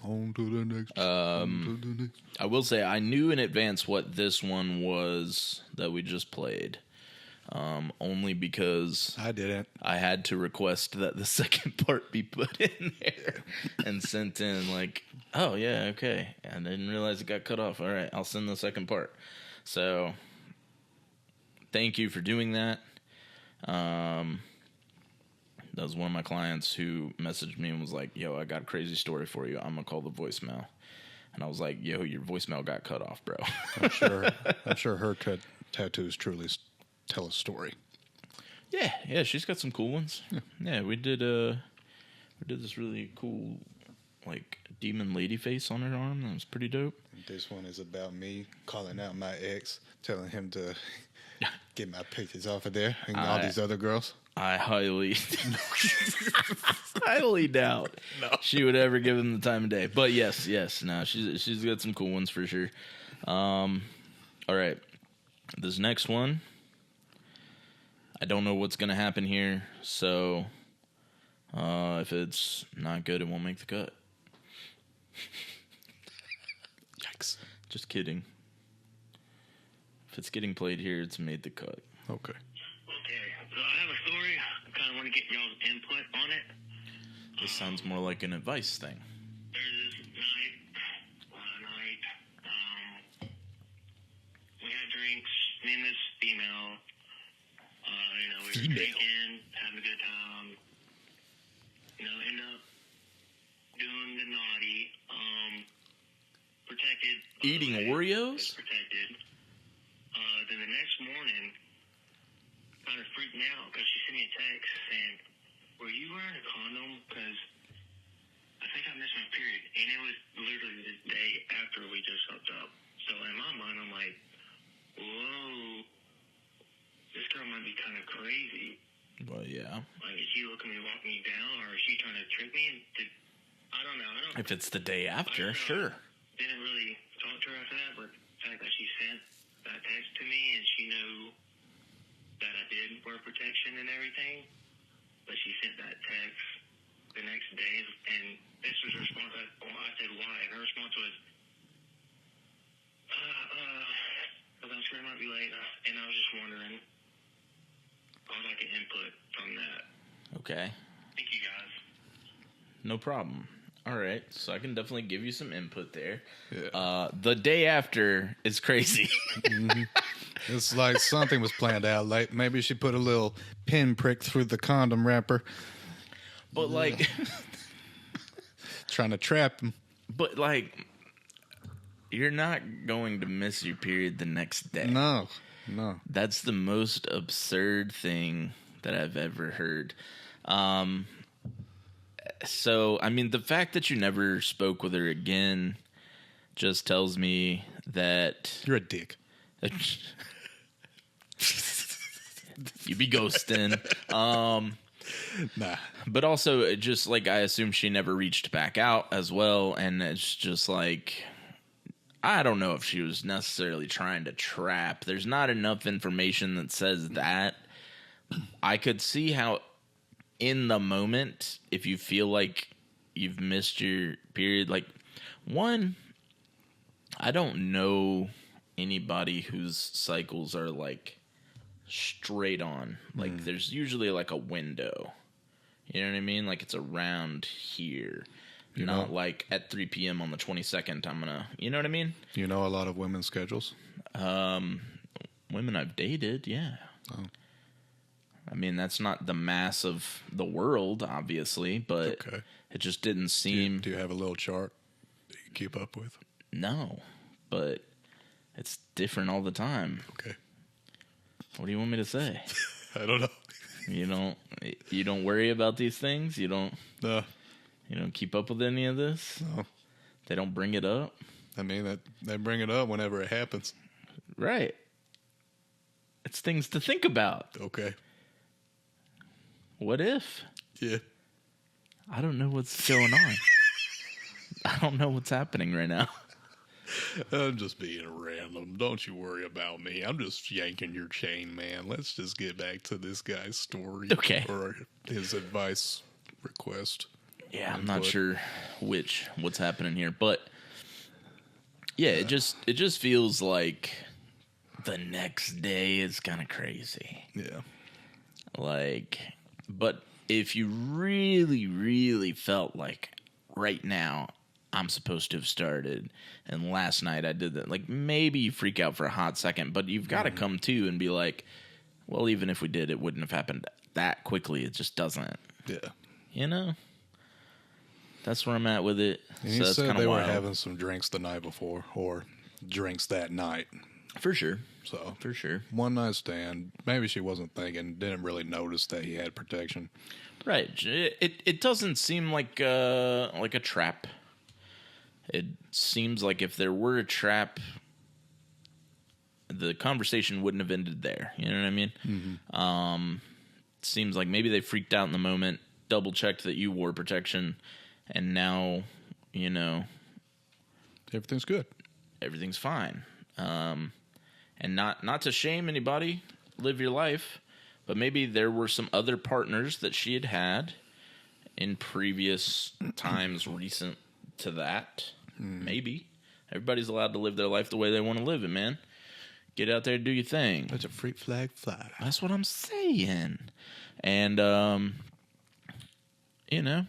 On to the next. On to the next. I will say I knew in advance what this one was that we just played. Only because I didn't. I had to request that the second part be put in there and sent in, like, oh, yeah, okay. I didn't realize it got cut off. All right, I'll send the second part. So, thank you for doing that. That was one of my clients who messaged me and was like, yo, I got a crazy story for you. I'm going to call the voicemail. And I was like, yo, your voicemail got cut off, bro. I'm sure her tattoo is truly tell a story. Yeah, she's got some cool ones. Yeah, we did this really cool like demon lady face on her arm. That was pretty dope. This one is about me calling out my ex, telling him to get my pictures off of there, and all these other girls. I highly doubt she would ever give him the time of day. But yes, no, she's got some cool ones for sure. All right, this next one, I don't know what's gonna happen here, so if it's not good, it won't make the cut. Yikes! Just kidding. If it's getting played here, it's made the cut. Okay. Okay, so I have a story. I kind of want to get y'all's input on it. This sounds more like an advice thing. There's this night, we had drinks, me and this female, we were drinking, having a good time, end up doing the naughty, protected. Eating Oreos? Protected. Then the next morning, kind of freaked me out because she sent me a text saying, "Were you wearing a condom? Because I think I missed my period." And it was literally the day after we just hooked up. So in my mind, I'm like, whoa, this girl might be kind of crazy. Well, yeah. Like, is she looking to walk me down, or is she trying to trick me? I don't know. If it's the day after, sure. Didn't really talk to her after that, but the fact that she sent that text to me and she knew that I did wear protection and everything, but she sent that text the next day, and this was her response. I said, why? And her response was, because I'm sure it might be late, and I was just wondering. I would like an input from that. Okay. Thank you, guys. No problem. All right, so I can definitely give you some input there. Yeah. The day after is crazy. It's like something was planned out. Like maybe she put a little pinprick through the condom wrapper, But like, trying to trap him. but like, you're not going to miss your period the next day. No. That's the most absurd thing that I've ever heard. So, I mean, the fact that you never spoke with her again just tells me that You're a dick. you be ghosting. Nah. But also, it just like I assume she never reached back out as well, and it's just like I don't know if she was necessarily trying to trap. There's not enough information that says that. I could see how in the moment, if you feel like you've missed your period, like one, I don't know anybody whose cycles are like straight on. Like there's usually like a window. You know what I mean? Like it's around here. Not like at 3 p.m. on the 22nd, I'm gonna, you know what I mean? You know a lot of women's schedules? Women I've dated, yeah. Oh. I mean, that's not the mass of the world, obviously, but Okay. it just didn't seem. Do you have a little chart that you keep up with? No, but it's different all the time. Okay. What do you want me to say? I don't know. You don't worry about these things? You don't keep up with any of this? No. They don't bring it up? I mean, that they bring it up whenever it happens. Right. It's things to think about. Okay. What if? Yeah. I don't know what's going on. I don't know what's happening right now. I'm just being random. Don't you worry about me. I'm just yanking your chain, man. Let's just get back to this guy's story. Okay. Or his advice request. Yeah, I'm not sure what's happening here, but yeah, it just feels like the next day is kind of crazy. Yeah. Like, but if you really, really felt like right now I'm supposed to have started, and last night I did that, like maybe you freak out for a hot second, but you've got to come to and be like, well, even if we did, it wouldn't have happened that quickly. It just doesn't. Yeah. You know? That's where I'm at with it. And So he that's said kind they of were wild. having some drinks the night before, or drinks that night. For sure. So For sure. one night stand. Maybe she wasn't thinking, didn't really notice that he had protection. Right. It doesn't seem like a trap. It seems like if there were a trap, the conversation wouldn't have ended there. You know what I mean? Mm-hmm. Seems like maybe they freaked out in the moment, double checked that you wore protection, and now, you know, Everything's good. everything's fine. And not to shame anybody, live your life, but maybe there were some other partners that she had had in previous times recent to that. Maybe. Everybody's allowed to live their life the way they want to live it, man. Get out there and do your thing. Let your freak flag fly. That's what I'm saying. And, you know,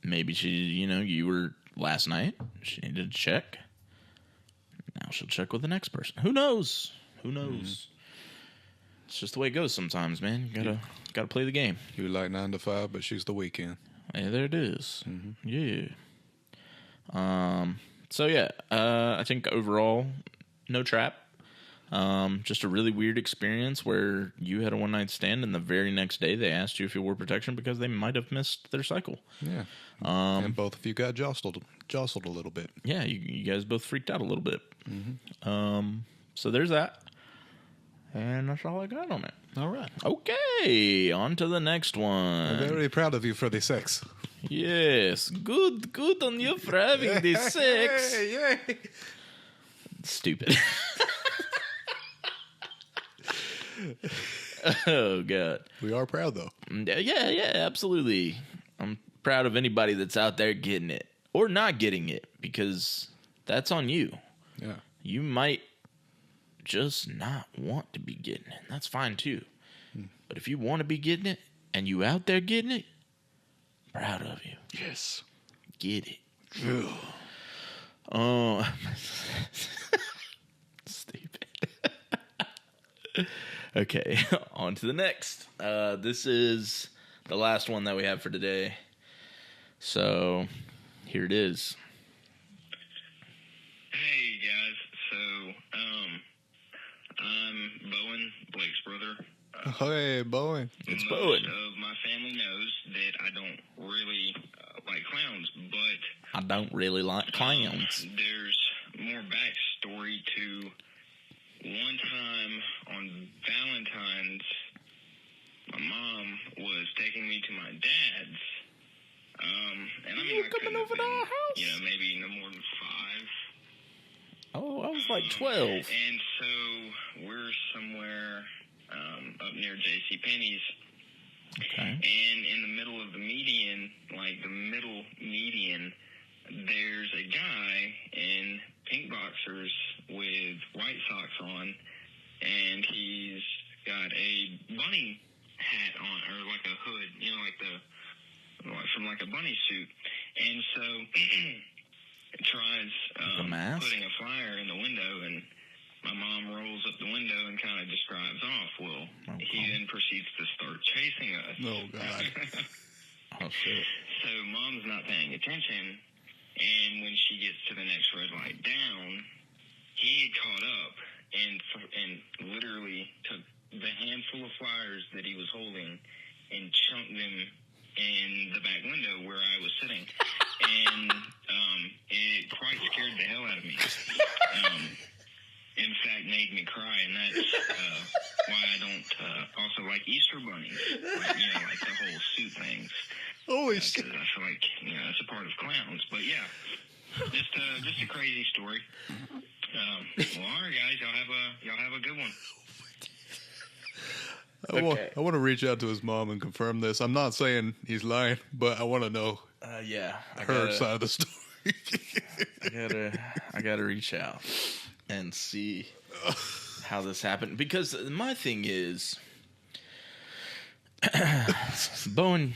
maybe she, you were last night. She needed to check. Now she'll check with the next person. Who knows? Who knows? It's just the way it goes sometimes, man. You gotta play the game. You like 9 to 5, but she's the weekend. Yeah, there it is. Yeah. So yeah, I think overall, no trap. Just a really weird experience where you had a one night stand and the very next day they asked you if you wore protection because they might have missed their cycle. Yeah. And both of you got jostled a little bit. Yeah, you guys both freaked out a little bit. So there's that. And that's all I got on it. All right. Okay, on to the next one. I'm very proud of you for the sex. Yes, good on you for having the sex. Yay. Stupid. Oh, God. We are proud, though. Yeah, absolutely. I'm proud of anybody that's out there getting it or not getting it because that's on you. Yeah. You might just not want to be getting it. That's fine, too. But if you want to be getting it and you out there getting it, proud of you. Yes. Get it. Ugh. Oh, stupid. Okay, on to the next. This is the last one that we have for today. So, here it is. Hey guys, so I'm Bowen, Blake's brother. Hey, boy. It's Most Bowen. of my family knows that I don't really like clowns, but I don't really like clowns. there's more backstory to one time on Valentine's. My mom was taking me to my dad's, and I mean, I couldn't have been, maybe no more than 5. Oh, I was like 12. And so we're somewhere up near JCPenney's. Okay. And in the middle of the median, like the middle median, there's a guy in pink boxers with white socks on, and he's got a bunny hat on, or like a hood, from like a bunny suit. And so tries The mask? putting a flyer in the window, and my mom rolls up the window and kind of just drives off. Well, he then proceeds to start chasing us. Oh, God. Oh, shit. So mom's not paying attention, and when she gets to the next red light down, he had caught up and literally took the handful of flyers that he was holding and chunked them in the back window where I was sitting. And it quite scared the hell out of me. In fact, made me cry, and that's why I don't also like Easter bunnies, like the whole suit things. Holy shit. I feel like it's a part of clowns. But yeah, just a crazy story. Well, all right, guys, y'all have a good one. I want to reach out to his mom and confirm this. I'm not saying he's lying, but I want to know Yeah. her side of the story. I gotta reach out and see how this happened, because my thing is, Bowen,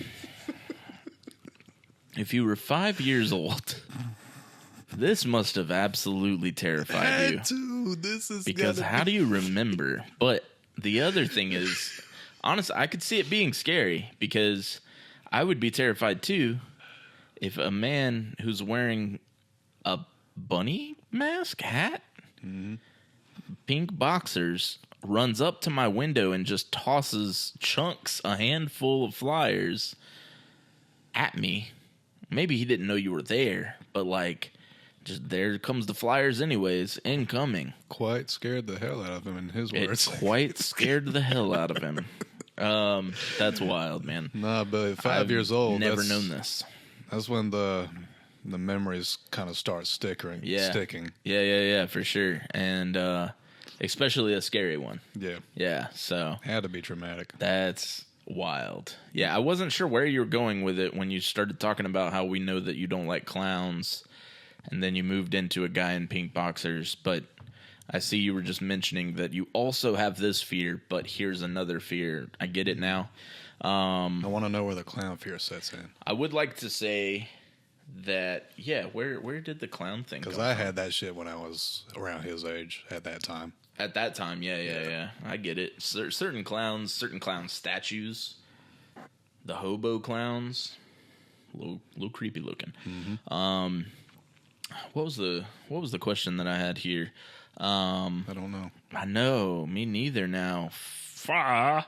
if you were 5 years old, this must have absolutely terrified you. Dude, this is Because how do you remember? But the other thing is, honestly, I could see it being scary, because I would be terrified too if a man who's wearing a bunny mask hat Pink Boxers runs up to my window and just tosses a handful of flyers at me. Maybe he didn't know you were there, but like, just there comes the flyers anyways, incoming. Quite scared the hell out of him in his words. It quite scared the hell out of him. That's wild, man. Nah, but 5 years old. Never known this. That's when the memories kind of start sticking. Yeah, for sure. And especially a scary one. Yeah. Yeah, so. Had to be traumatic. That's wild. Yeah, I wasn't sure where you were going with it when you started talking about how we know that you don't like clowns, and then you moved into a guy in pink boxers, but I see you were just mentioning that you also have this fear, but here's another fear. I get it now. I want to know where the clown fear sets in. I would like to say that, yeah, where did the clown thing come from? Because I had that shit when I was around his age at that time. At that time, yeah. I get it. Certain clown statues, the hobo clowns, a little creepy looking. Mm-hmm. What was the question that I had here? I don't know. I know, me neither now. I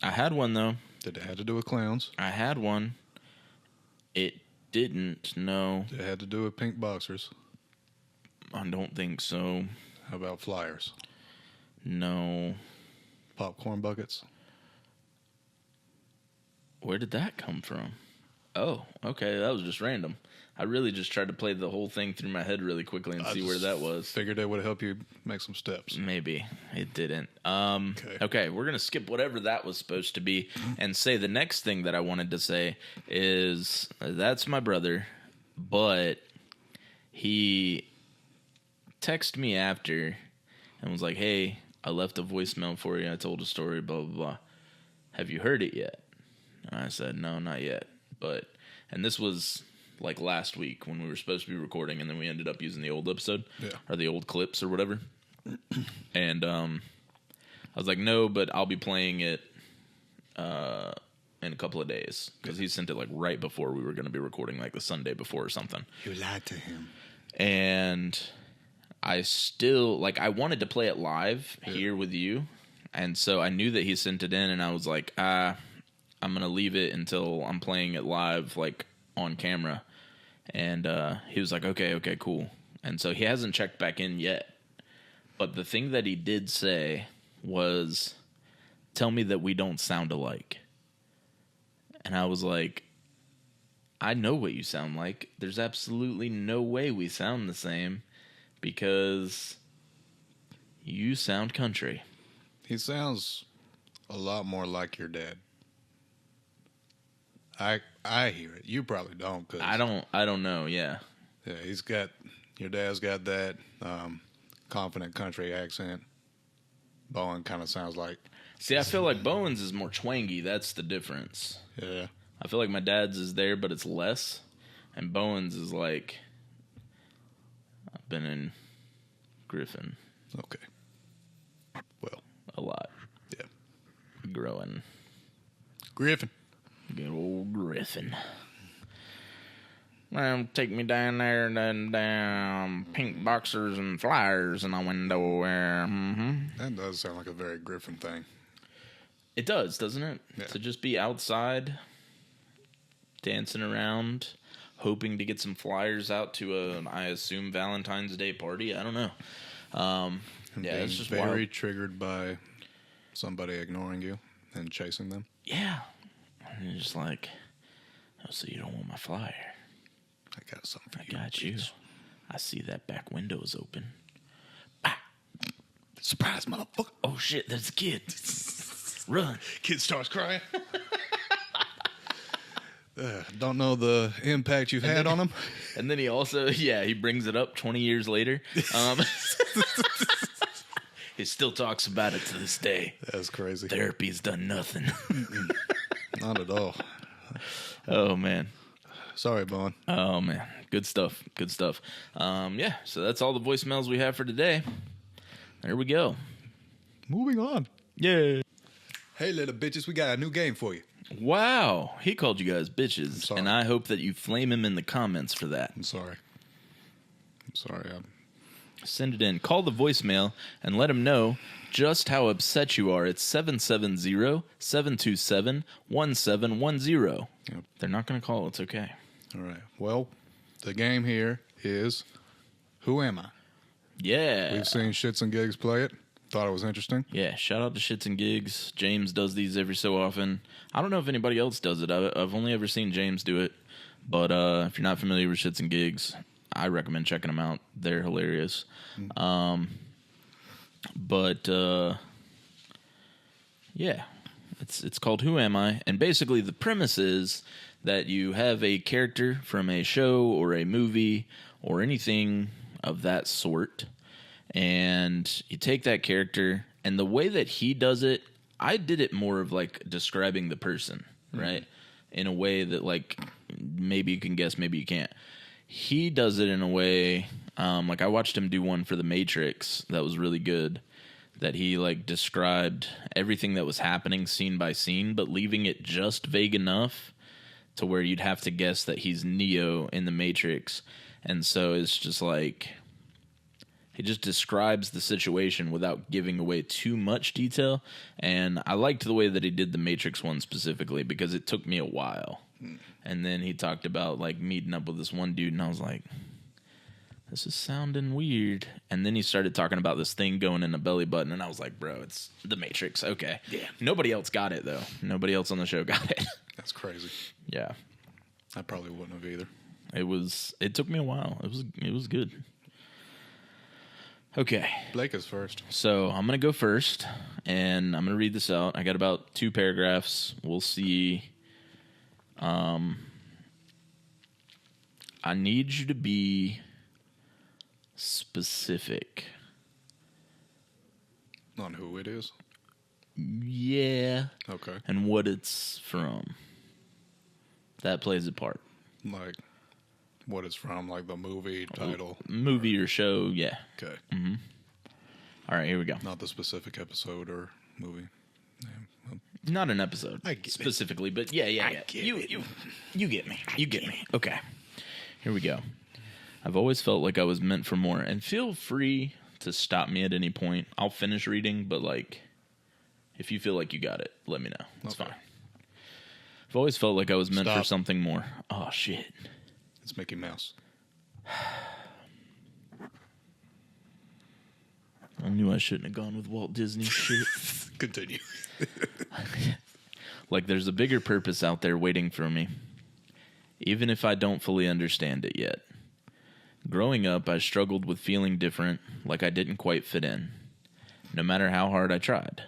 had one though. Did it have to do with clowns? I had one. It didn't. No. It had to do with pink boxers. I don't think so. How about flyers? No. Popcorn buckets? Where did that come from? Oh, okay. That was just random. I really just tried to play the whole thing through my head really quickly and see where that was. Figured it would help you make some steps. Maybe. It didn't. Okay, we're going to skip whatever that was supposed to be and say the next thing that I wanted to say is that's my brother, but he texted me after and was like, hey, I left a voicemail for you. I told a story, blah, blah, blah. Have you heard it yet? And I said, no, not yet. And this was like last week when we were supposed to be recording, and then we ended up using the old episode or the old clips or whatever. And I was like, no, but I'll be playing it in a couple of days because he sent it like right before we were going to be recording, like the Sunday before or something. You lied to him. And I still I wanted to play it live here with you, and so I knew that he sent it in, and I was like, I'm gonna leave it until I'm playing it live, like on camera. And he was like, okay, cool. And so he hasn't checked back in yet. But the thing that he did say was, tell me that we don't sound alike. And I was like, I know what you sound like. There's absolutely no way we sound the same because you sound country. He sounds a lot more like your dad. I hear it. You probably don't. Cause I don't know. Yeah. Yeah, your dad's got that confident country accent. Bowen kind of sounds like. See, I feel like Bowen's is more twangy. That's the difference. Yeah. I feel like my dad's is there, but it's less. And Bowen's is like, I've been in Griffin. Okay. Well. A lot. Yeah. Growing. Griffin. Good old Griffin. Well, take me down there and then pink boxers and flyers in the window. That does sound like a very Griffin thing. It does, doesn't it? Yeah. To just be outside, dancing around, hoping to get some flyers out to I assume, Valentine's Day party. I don't know. Yeah, it's just very wild. Triggered by somebody ignoring you and chasing them. Yeah. And you're just like, oh, so you don't want my flyer? I got something for I you. got you. I see that back window is open. Bah! Surprise, motherfucker. Oh, shit, there's a kid. Run. Kid starts crying. Don't know the impact you've had on him. And then he also, he brings it up 20 years later. He still talks about it to this day. That's crazy. Therapy's done nothing. Not at all. Oh, man. Sorry, Bowen. Oh, man. Good stuff. Good stuff. So that's all the voicemails we have for today. There we go. Moving on. Yeah. Hey, little bitches, we got a new game for you. Wow. He called you guys bitches. Sorry. And I hope that you flame him in the comments for that. I'm sorry. Send it in. Call the voicemail and let them know just how upset you are. It's 770-727-1710. Yep. They're not going to call. It's okay. All right. Well, the game here is Who Am I? Yeah. We've seen Shits and Gigs play it. Thought it was interesting. Yeah, shout out to Shits and Gigs. James does these every so often. I don't know if anybody else does it. I've only ever seen James do it. But if you're not familiar with Shits and Gigs, I recommend checking them out. They're hilarious. Yeah, it's called Who Am I? And basically the premise is that you have a character from a show or a movie or anything of that sort, and you take that character, and the way that he does it, I did it more of like describing the person, right? In a way that like maybe you can guess, maybe you can't. He does it in a way, like I watched him do one for The Matrix that was really good, that he like described everything that was happening scene by scene, but leaving it just vague enough to where you'd have to guess that he's Neo in The Matrix. And so it's just like, he just describes the situation without giving away too much detail. And I liked the way that he did the Matrix one specifically because it took me a while. And then he talked about like meeting up with this one dude, and I was like, this is sounding weird. And then he started talking about this thing going in the belly button, and I was like, bro, it's The Matrix. Okay. Yeah. Nobody else got it, though. Nobody else on the show got it. That's crazy. Yeah. I probably wouldn't have either. It took me a while. It was good. Okay. Blake is first. So I'm going to go first, and I'm going to read this out. I got about 2 paragraphs. We'll see. I need you to be specific. On who it is? Yeah. Okay. And what it's from. That plays a part. Like, what it's from, like the movie title. Movie or show, yeah. Okay. All right, here we go. Not the specific episode or movie. Yeah. Well, Not an episode I get it. specifically, but yeah. You get me. You get me. Okay. Here we go. I've always felt like I was meant for more, and feel free to stop me at any point. I'll finish reading, but like, if you feel like you got it, let me know. It's Okay. fine. I've always felt like I was meant for Stop. something more. Oh, shit. It's Mickey Mouse. I knew I shouldn't have gone with Walt Disney. Shit. Continue. Like there's a bigger purpose out there waiting for me, even if I don't fully understand it yet. Growing up, I struggled with feeling different, like I didn't quite fit in, no matter how hard I tried.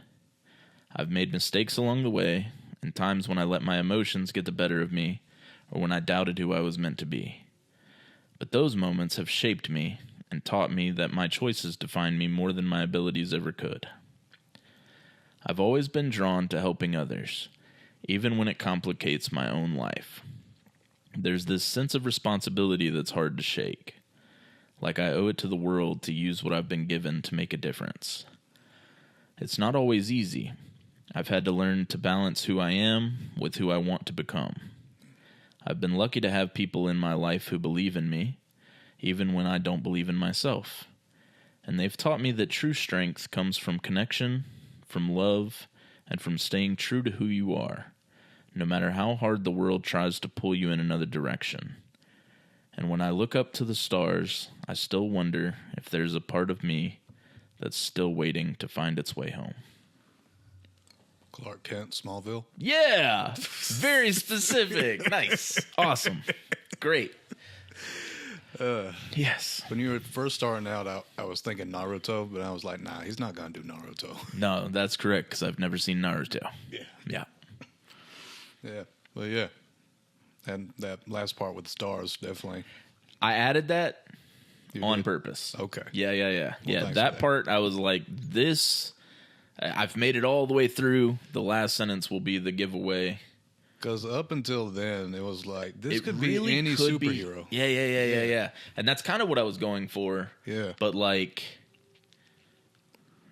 I've made mistakes along the way, and times when I let my emotions get the better of me, or when I doubted who I was meant to be. But those moments have shaped me and taught me that my choices define me more than my abilities ever could. I've always been drawn to helping others, even when it complicates my own life. There's this sense of responsibility that's hard to shake, like I owe it to the world to use what I've been given to make a difference. It's not always easy. I've had to learn to balance who I am with who I want to become. I've been lucky to have people in my life who believe in me, even when I don't believe in myself. And they've taught me that true strength comes from connection, from love, and from staying true to who you are, no matter how hard the world tries to pull you in another direction. And when I look up to the stars, I still wonder if there's a part of me that's still waiting to find its way home. Clark Kent, Smallville. Yeah! Very specific. Nice. Awesome. Great. Yes. When you were first starting out, I was thinking Naruto, but I was like, nah, he's not going to do Naruto. No, that's correct, because I've never seen Naruto. Yeah. Yeah. Yeah. Well, yeah. And that last part with the stars, definitely. I added that You on did? purpose. Okay. Yeah. Well, Yeah, thanks that for that. part, I was like, this... I've made it all the way through. The last sentence will be the giveaway. Because up until then, it was like, this It could really be any could be- superhero. Yeah. And that's kind of what I was going for. Yeah. But like,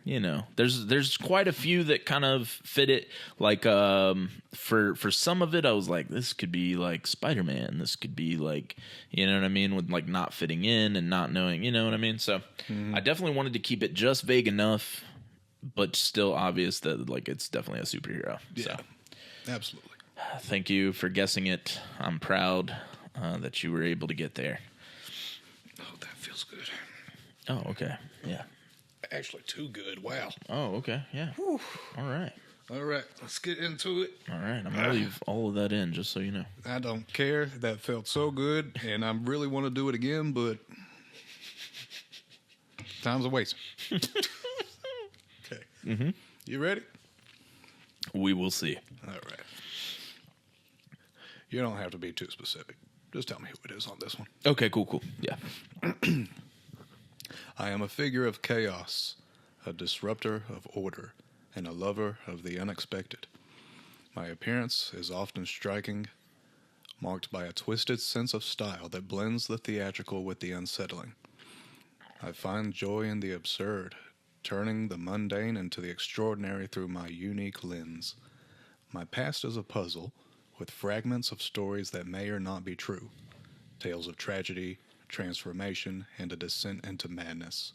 you know, there's quite a few that kind of fit it. Like for some of it, I was like, this could be like Spider-Man. This could be like, you know what I mean, with like not fitting in and not knowing, you know what I mean. So I definitely wanted to keep it just vague enough, but still obvious that like it's definitely a superhero. Yeah, So absolutely. thank you for guessing it. I'm proud that you were able to get there. Oh, that feels good. Oh, okay. Yeah. Actually, too good. Wow. Oh, okay. Yeah. Whew. All right. All right, let's get into it. All right. I'm going to leave all of that in just so you know. I don't care. That felt so good, and I really want to do it again, but time's a waste. Okay. Mm-hmm. You ready? We will see. All right. You don't have to be too specific. Just tell me who it is on this one. Okay, cool. Yeah. I am a figure of chaos, a disruptor of order, and a lover of the unexpected. My appearance is often striking, marked by a twisted sense of style that blends the theatrical with the unsettling. I find joy in the absurd, turning the mundane into the extraordinary through my unique lens. My past is a puzzle, with fragments of stories that may or not be true. Tales of tragedy, transformation, and a descent into madness.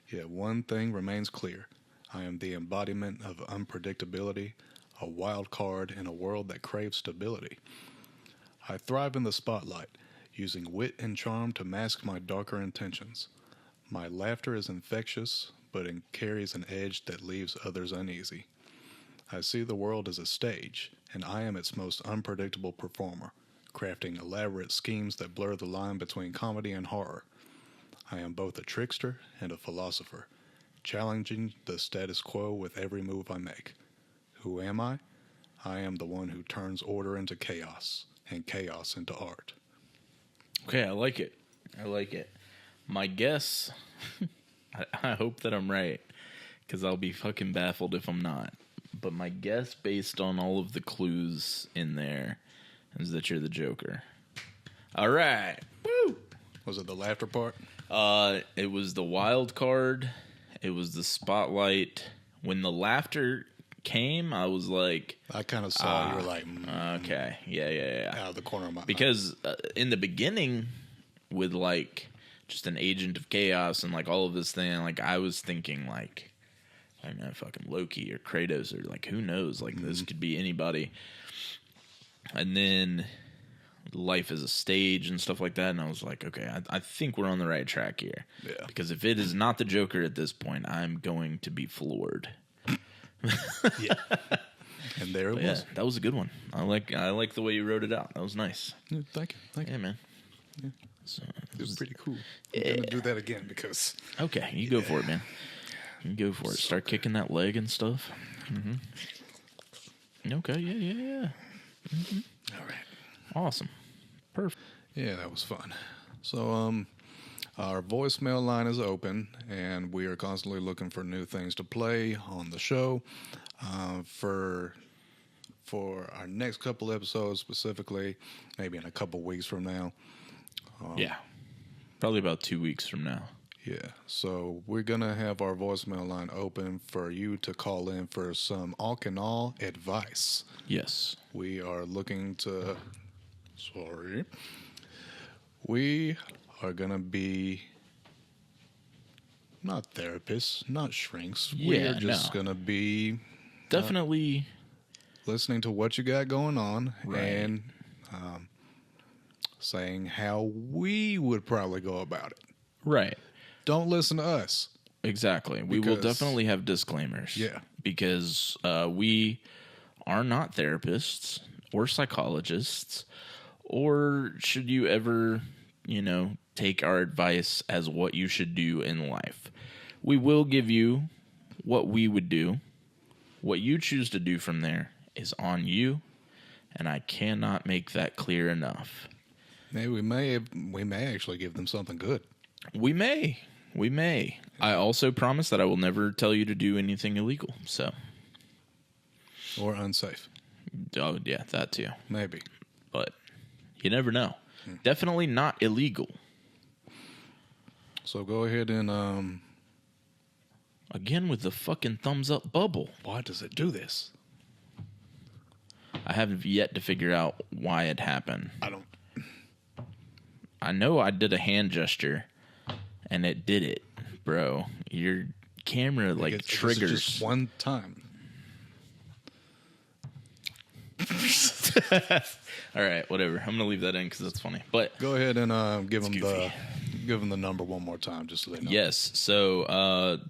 Yet one thing remains clear. I am the embodiment of unpredictability, a wild card in a world that craves stability. I thrive in the spotlight, using wit and charm to mask my darker intentions. My laughter is infectious, but it carries an edge that leaves others uneasy. I see the world as a stage, and I am its most unpredictable performer, crafting elaborate schemes that blur the line between comedy and horror. I am both a trickster and a philosopher, challenging the status quo with every move I make. Who am I? I am the one who turns order into chaos, and chaos into art. Okay, I like it. My guess, I hope that I'm right, because I'll be fucking baffled if I'm not. But my guess, based on all of the clues in there, is that you're the Joker. All right. Woo! Was it the laughter part? It was the wild card. It was the spotlight. When the laughter came, I was like, I kind of saw you were like, okay, yeah. out of the corner of my eye. Because in the beginning, with like just an agent of chaos and like all of this thing, like I was thinking like, I don't know, fucking Loki or Kratos or like who knows, like this could be anybody. And then life is a stage and stuff like that, and I was like, okay, I think we're on the right track here. Yeah. Because if it is not the Joker at this point, I'm going to be floored. Yeah. And there it Yeah, was. that was a good one. I like the way you wrote it out. That was nice. Yeah, thank you. Yeah, man. So, It was pretty cool. I'm going to do that again because... okay, you go for it, man. You go for it. Start kicking that leg and stuff. Okay, yeah. All right. Awesome. Perfect. Yeah, that was fun. So, our voicemail line is open, and we are constantly looking for new things to play on the show. For our next couple episodes, specifically, maybe in a couple weeks from now. Yeah. Probably about 2 weeks from now. Yeah, so we're going to have our voicemail line open for you to call in for some all advice. Yes. We are looking to... We are going to be not therapists, not shrinks. Yeah, We're just going to be Definitely. listening to what you got going on Right. and saying how we would probably go about it. Right. Don't listen to us. Exactly. We will Because- definitely have disclaimers. Yeah. Because we are not therapists or psychologists, or should you ever, take our advice as what you should do in life. We will give you what we would do. What you choose to do from there is on you, and I cannot make that clear enough. Maybe we may actually give them something good. We may. I also promise that I will never tell you to do anything illegal. So, Or unsafe. oh yeah, that too. Maybe. But you never know. Definitely not illegal. So go ahead and Again with the fucking thumbs up bubble. Why does it do this? I have yet to figure out why it happened. I don't. I know I did a hand gesture, and it did it, bro. Your camera like triggers just one time. All right, whatever. I'm gonna leave that in because that's funny. But Go ahead and give them goofy. the number one more time, just so they know. yes, so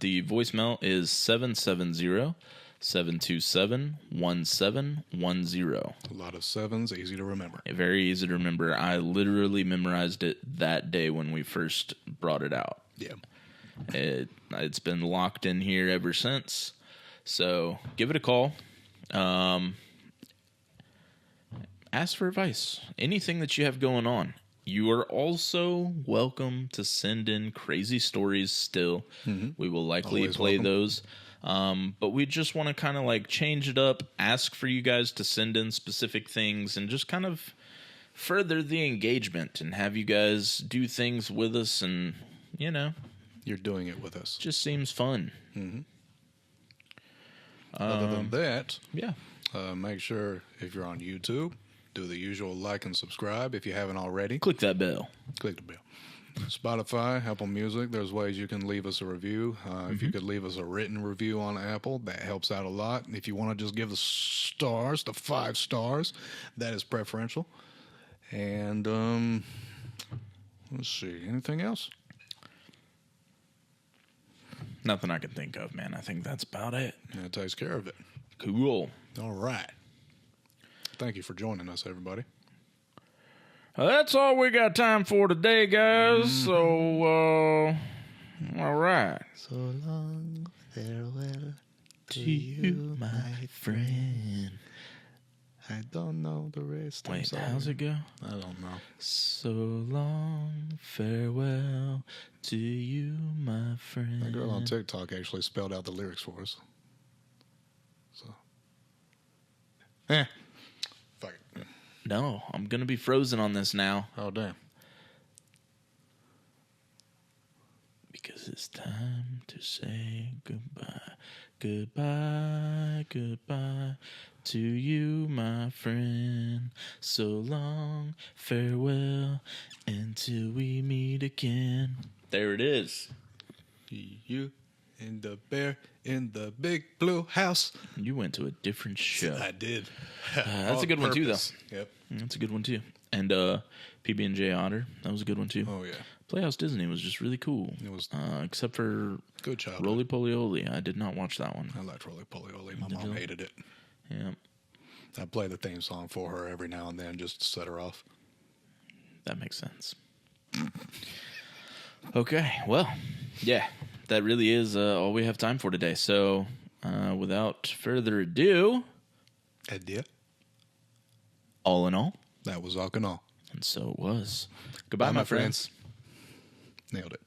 the voicemail is 770-727-1710. A lot of sevens, easy to remember. Very easy to remember. I literally memorized it that day when we first brought it out. Yeah. It's been locked in here ever since. So give it a call. Ask for advice. Anything that you have going on. You are also welcome to send in crazy stories still. We will likely Always play welcome. those. But we just want to kind of like change it up, ask for you guys to send in specific things, and just kind of further the engagement and have you guys do things with us. And, you know, You're doing it with us. just seems fun. Other than that, Yeah. make sure if you're on YouTube, do the usual like and subscribe if you haven't already. Click that bell. Click the bell. Spotify, Apple Music, there's ways you can leave us a review. If you could leave us a written review on Apple, that helps out a lot. If you want to just give the stars, the 5 stars, that is preferential. And let's see, anything else? Nothing I can think of, man. I think that's about it. That takes care of it. Cool. All right. Thank you for joining us, everybody. Well, that's all we got time for today, guys. So, all right. So long, farewell To you, my friend. I don't know the rest. I'm Wait, sorry. how's it go? I don't know. So long, farewell to you, my friend. That girl on TikTok actually spelled out the lyrics for us. So, fuck it. No, I'm going to be frozen on this now. Oh, damn. Because it's time to say goodbye. Goodbye, goodbye to you, my friend. So long, farewell, until we meet again. There it is. You and the bear in the big blue house. You went to a different show. I did. That's a good one, too, though. Yep. That's a good one, too. And PB&J Otter, that was a good one, too. Oh, yeah. Playhouse Disney was just really cool. It was except for good childhood. Roly Poly Oly. I did not watch that one. I liked Roly Poly Oly. My mom hated it. Yeah, I play the theme song for her every now and then just to set her off. that makes sense. Okay, well, yeah, that really is all we have time for today. So, without further ado, Idea. all in all, That was all in all. and so it was. Goodbye, my friends. Nailed it.